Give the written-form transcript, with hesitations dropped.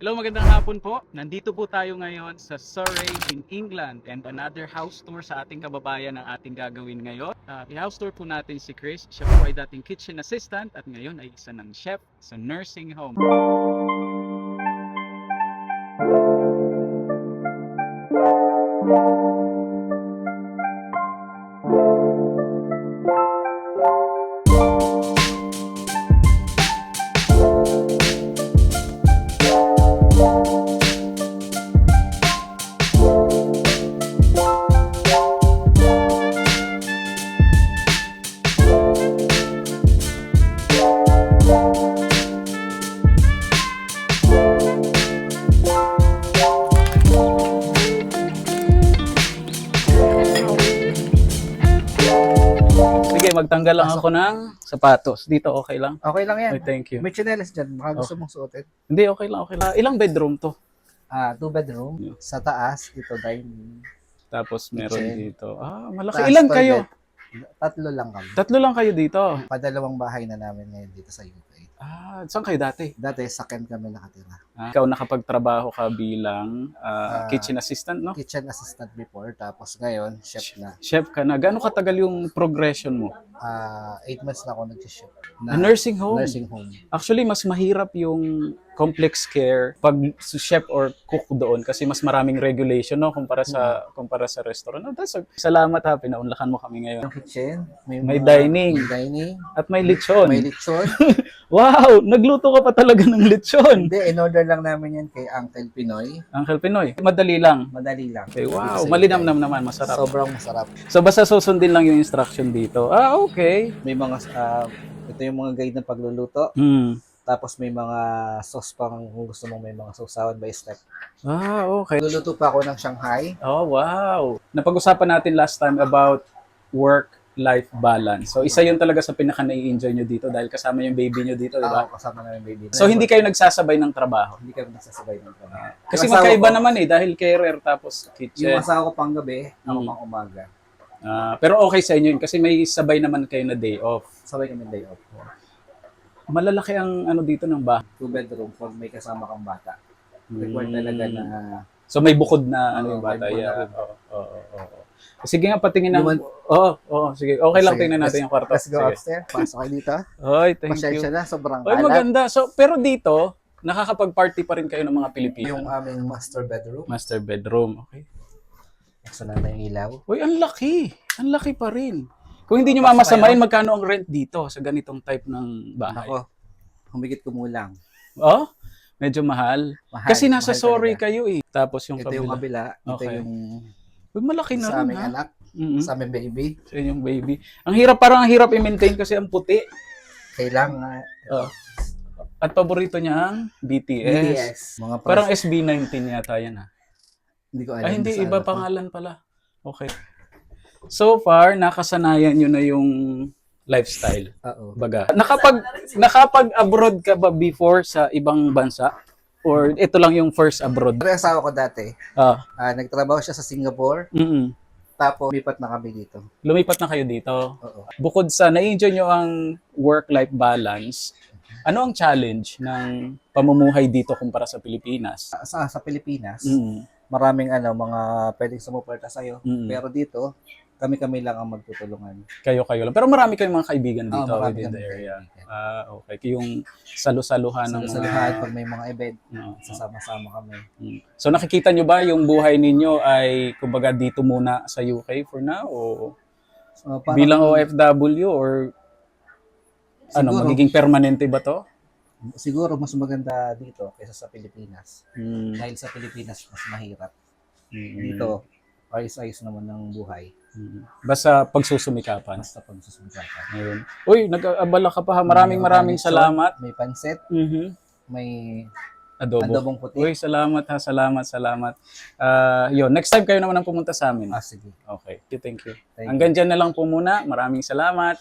Hello, magandang hapon po. Nandito po tayo ngayon sa Surrey in England and another house tour sa ating kababayan ang ating gagawin ngayon. I-house tour po natin si Chris. Siya po ay dating kitchen assistant at ngayon ay isa ng chef sa nursing home. Sige, magtanggal lang ako ng sapatos. Dito okay lang? Okay lang yan. Ay, thank you. May chinelas dyan. Baka gusto mong suotin. Hindi, okay lang, okay lang. Ilang bedroom to? 2 bedroom. Yeah. Sa taas, ito dining. Tapos meron Kitchen. dito. Malaki. Taas Ilan toilet. kayo? 3 lang kami. 3 lang kayo dito. Padalawang bahay na namin ngayon dito sa UK. Saan kayo dati? Dati, sa Kent kami nakatira. Ikaw nakapagtrabaho ka bilang kitchen assistant, no? Kitchen assistant before, tapos ngayon, chef na. Chef ka na. Gaano katagal yung progression mo? 8 months na ako nag-chef. Nursing home? Nursing home. Actually, mas mahirap yung complex care pag chef or cook doon kasi mas maraming regulation, no? Kumpara sa restaurant. Salamat ha, pinaunlakan mo kami ngayon. Yung kitchen, May dining. May dining. At may lechon. May lechon. Wow! Nagluto ka pa talaga ng lechon. Hindi, in-order lang namin yan kay Uncle Pinoy. Uncle Pinoy, madali lang. Madali lang. Okay, wow, Dito sa malinamnam UK. naman, masarap. Sobrang masarap. So basta susundin lang yung instruction dito. Okay. May mga, ito yung mga guide ng pagluluto. Tapos may mga sauce pang kung gusto mong may mga sausawan by step. Okay. Luluto pa ako ng Shanghai. Oh, wow. Napag-usapan natin last time about work-life balance. So, isa yun talaga sa pinaka-nai-enjoy nyo dito dahil kasama yung baby nyo dito, di ba? Kasama na yung baby. So, hindi kayo nagsasabay ng trabaho? Hindi kami nagsasabay ng trabaho. Kasi Yung asawa magkaiba ko- naman dahil career tapos Yung kitchen. asawa ko pang gabi, ako Mm. pang umaga. Pero okay sa inyo yun kasi may sabay naman kayo na day off. Sabay kami day off. Malalaki ang ano dito ng bahay. 2 bedroom pag may kasama kang bata. Required talaga na... So, may bukod na ano Oo, yung bata. may bukod na Yeah. room. Oo. Sige nga, patingin ng... Luman- Sige. Okay lang, Sige, tingnan natin yung kwarto. Let's go Sige. upstairs. Pasok kayo dito. Hoy, thank Pasensya you. na, sobrang Oy, kalat. maganda. So, pero dito, nakakapag-party pa rin kayo ng mga Pilipino. Yung aming master bedroom. Master bedroom. Okay. Gusto na yung ilaw. Uy, ang laki. Ang laki pa rin. Kung hindi nyo mamasamain, magkano ang rent dito sa ganitong type ng bahay? Ako, humigit kumulang. Oh, medyo mahal. Mahal. Kasi nasa mahal Sorry talaga. kayo eh. Tapos yung Ito yung kabila. kabila. Ito Okay. yung Uy, malaki na sa rin aming ha. anak. Mhm. Sa aming baby. Sa inyong baby. Ang hirap, parang ang hirap i-maintain kasi ang puti. Kailangan. Oh. At paborito niya ang BTS. BTS. Mga Parang SB19 yata yan ha. hindi ko alam. Ay, hindi. sa Iba ano to. pangalan pala. Okay. So far, nakasanayan nyo na yung lifestyle. Oo. Baga. Nakapag-abroad ka ba before sa ibang bansa? Or ito lang yung first abroad? Pero yung asawa ko dati, Ah, nagtrabaho siya sa Singapore, tapos lipat na kami dito. Lumipat na kayo dito. Oo. Bukod sa na-enjoy nyo ang work-life balance, ano ang challenge ng pamumuhay dito kumpara sa Pilipinas? Sa Pilipinas, Mm. maraming mga pwedeng sumuporta sa'yo. Mm. Pero dito, kami-kami lang ang magtutulungan. Kayo lang. Pero marami kayong mga kaibigan dito marami within the kami area. kaibigan. Okay. Yung salu-saluhan ng Sa mga... lahat, pag may mga event, Oo. sasama-sama kami. So nakikita nyo ba yung buhay ninyo ay kumbaga dito muna sa UK for now o So, parang- bilang OFW or ano, Siguro. magiging permanente ba to? Siguro mas maganda dito kaysa sa Pilipinas. Mm. Dahil sa Pilipinas, mas mahirap. Mm. Dito, ayos-ayos naman ng buhay. Mm. Basta pagsusumikapan. Basta pag susunod-susunod. Ayun. Uy, nag-abala ka pa ha. Maraming salamat. May pansit, Mhm. may Adobo. adobong puti. Uy, salamat ha. Salamat. Yun, next time kayo naman ang pumunta sa amin. Sige. Okay. Thank you. Thank you. Hanggang dyan na lang po muna. Maraming salamat.